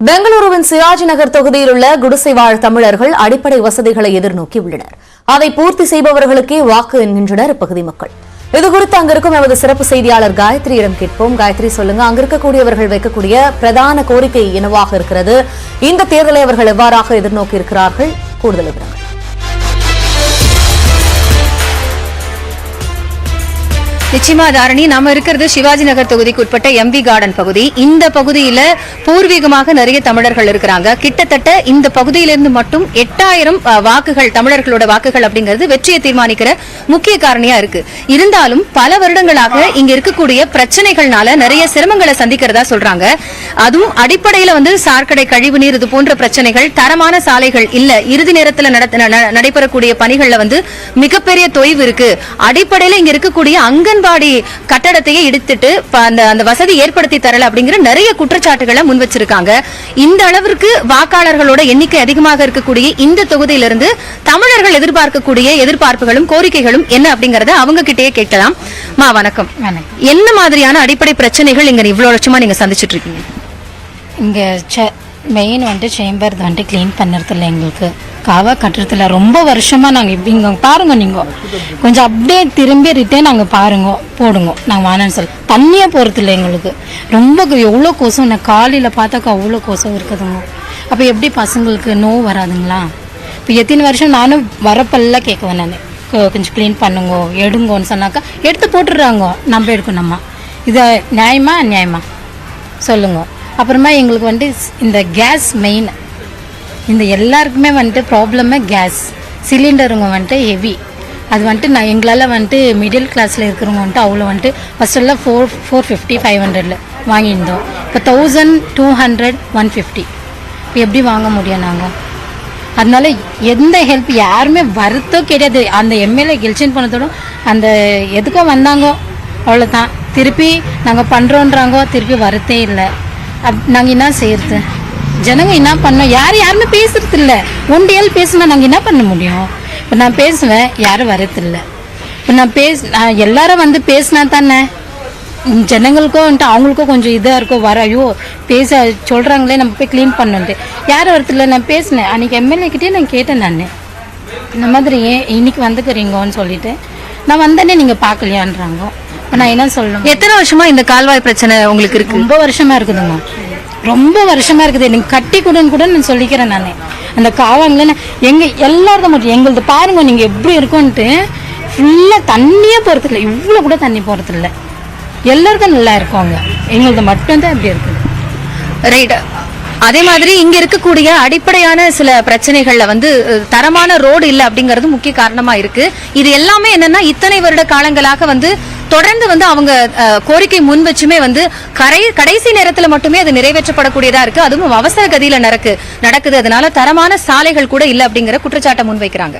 பெங்களூருவின் சிராஜ் நகர் தொகுதியில் உள்ள குடிசை வாழ் தமிழர்கள் அடிப்படை வசதிகளை எதிர்நோக்கியுள்ளனர். அதை பூர்த்தி செய்பவர்களுக்கே வாக்கு என்கின்றனர் இப்பகுதி மக்கள். இதுகுறித்து அங்கிருக்கும் எமது சிறப்பு செய்தியாளர் காயத்ரியிடம் கேட்போம். காயத்ரி, சொல்லுங்க, அங்க இருக்கக்கூடியவர்கள் வைக்கக்கூடிய பிரதான கோரிக்கை என்னவாக இருக்கிறது? இந்த தேர்தலை அவர்கள் எவ்வாறாக எதிர்நோக்கி இருக்கிறார்கள்? கூடுதல் விவரங்கள். நிச்சயமா தாரணி, நாம இருக்கிறது சிவாஜி நகர் தொகுதிக்கு உட்பட்ட எம்பி கார்டன் பகுதி. இந்த பகுதியில பூர்வீகமாக நிறைய தமிழர்கள் இருக்கிறாங்க. கிட்டத்தட்ட இந்த பகுதியிலிருந்து மட்டும் 8000 வாக்குகள், தமிழர்களோட வாக்குகள் அப்படிங்கிறது வெற்றியை தீர்மானிக்கிற முக்கிய காரணியா இருக்கு. இருந்தாலும் பல வருடங்களாக இங்க இருக்கக்கூடிய பிரச்சனைகள்னால நிறைய சிரமங்களை சந்திக்கிறதா சொல்றாங்க. அதுவும் அடிப்படையில சாக்கடை, கழிவுநீர், இது போன்ற பிரச்சனைகள், தரமான சாலைகள் இல்ல, இறுதி நேரத்தில் நடைபெறக்கூடிய பணிகள்ல மிகப்பெரிய தொய்வு இருக்கு. அடிப்படையில இங்க இருக்கக்கூடிய அங்கன்வாடி கட்டடத்தையே இடித்துட்டு அந்த வசதி ஏற்படுத்தி தரல அப்படிங்கிற நிறைய குற்றச்சாட்டுகளை முன் வச்சிருக்காங்க. இந்த அளவிற்கு வாக்காளர்களோட எண்ணிக்கை அதிகமாக இருக்கக்கூடிய இந்த தொகுதியிலிருந்து தமிழர்கள் எதிர்பார்க்கக்கூடிய எதிர்பார்ப்புகளும் கோரிக்கைகளும் என்ன அப்படிங்கறத அவங்க கிட்டே கேட்கலாம். வணக்கம். என்ன மாதிரியான அடிப்படை பிரச்சனைகள் இங்க இவ்வளவு வருஷமா நீங்க சந்திச்சுட்டு இருக்கீங்க? இங்க மெயின் சேம்பர் கிளீன் பண்ணுறதில்ல, எங்களுக்கு காவா கட்டுறதில்ல. ரொம்ப வருஷமாக நாங்கள் இங்கே பாருங்க, நீங்கள் கொஞ்சம் அப்படியே திரும்பி ரிட்டர்ன் நாங்கள் பாருங்க போடுங்க, நாங்கள் வானன்னு சொல்லி தண்ணியாக போகிறதில்ல. எங்களுக்கு ரொம்ப எவ்வளோ கோசம், நான் காலையில் பார்த்தாக்கா அவ்வளோ கோசம் இருக்குதுங்க. அப்போ எப்படி பசங்களுக்கு நோவு வராதுங்களா? இப்போ எத்தனை வருஷம் நானும் வரப்பெல்லாம் கேட்குவேன், நான் கொஞ்சம் க்ளீன் பண்ணுங்க எடுங்கன்னு சொன்னாக்கா எடுத்து போட்டுடுறாங்க. நம்ம எடுக்கணுமா? இது நியாயமா அநியாயமா சொல்லுங்க. அப்புறமா எங்களுக்கு இந்த கேஸ் மெயின், இந்த எல்லாருக்குமே ப்ராப்ளமே கேஸ் சிலிண்டருங்க ஹெவி. அது நான் எங்களால் மிடில் கிளாஸில் இருக்கிறவங்க அவ்வளோ ஃபஸ்ட்டெல்லாம் 450 500 வாங்கியிருந்தோம். இப்போ 1200 150. இப்போ எப்படி வாங்க முடியும் நாங்கள்? அதனால எந்த ஹெல்ப் யாருமே வரத்தோ கிடையாது. அந்த எம்எல்ஏ எலெக்ஷன் பண்ணதோட அந்த எதுக்கோ வந்தாங்க, அவ்வளோதான். திருப்பி நாங்கள் பண்ணுறோன்றாங்கோ, திருப்பி வரத்தே இல்லை. நாங்கள் என்ன செய்யறது? ஜனங்க என்ன பண்ணோம்? யாருமே பேசுறது இல்லை. ஒன்றியால் பேசுனா நாங்கள் என்ன பண்ண முடியும்? இப்போ நான் பேசுவேன், யாரும் வரதில்லை. இப்போ நான் எல்லாரும் பேசினா தானே ஜனங்களுக்கும் அவங்களுக்கும் கொஞ்சம் இதாக இருக்கும். ஐயோ பேச சொல்கிறாங்களே, நம்ம போய் க்ளீன் பண்ணோன்ட்டு யாரும் வரதில்லை. நான் பேசினேன் அன்றைக்கி எம்எல்ஏக்கிட்டே நான் கேட்டேன், நான் இந்த மாதிரி ஏன் இன்னைக்கு வந்துக்கிறீங்கன்னு சொல்லிட்டு, நான் வந்தேனே நீங்கள் பார்க்கலையான்றாங்க. இப்போ நான் என்ன சொல்லணும்? எத்தனை வருஷமா இந்த கால்வாய் பிரச்சனை உங்களுக்கு இருக்கு? ரொம்ப வருஷமா இருக்குதுங்க, ரொம்ப வருஷமா இருக்குது. நீங்கள் கட்டி கொடுன்னு கூட நான் சொல்லிக்கிறேன். நான் அந்த காவாங்களே எங்கள் எல்லாருக்கும் மட்டும் எங்களது பாருங்க, நீங்கள் எப்படி இருக்கும்ன்ட்டு ஃபுல்லாக தண்ணியே போகிறதில்ல, இவ்வளோ கூட தண்ணி போகிறதில்ல. எல்லாருக்கும் நல்லா இருக்குவாங்க, எங்களது மட்டும்தான் இப்படி இருக்குது. ரைட். அதே மாதிரி இங்க இருக்கக்கூடிய அடிப்படையான சில பிரச்சனைகள்ல தரமான ரோடு இல்ல அப்படிங்கறது முக்கிய காரணமா இருக்கு. இது எல்லாமே என்னன்னா, இத்தனை வருட காலங்களாக தொடர்ந்து அவங்க கோரிக்கை முன் வச்சுமே கடைசி நேரத்துல மட்டுமே அது நிறைவேற்றப்படக்கூடியதா இருக்கு. அதுவும் அவசர கதியில நடக்குது. அதனால தரமான சாலைகள் கூட இல்ல அப்படிங்கிற குற்றச்சாட்டை முன்வைக்கிறாங்க.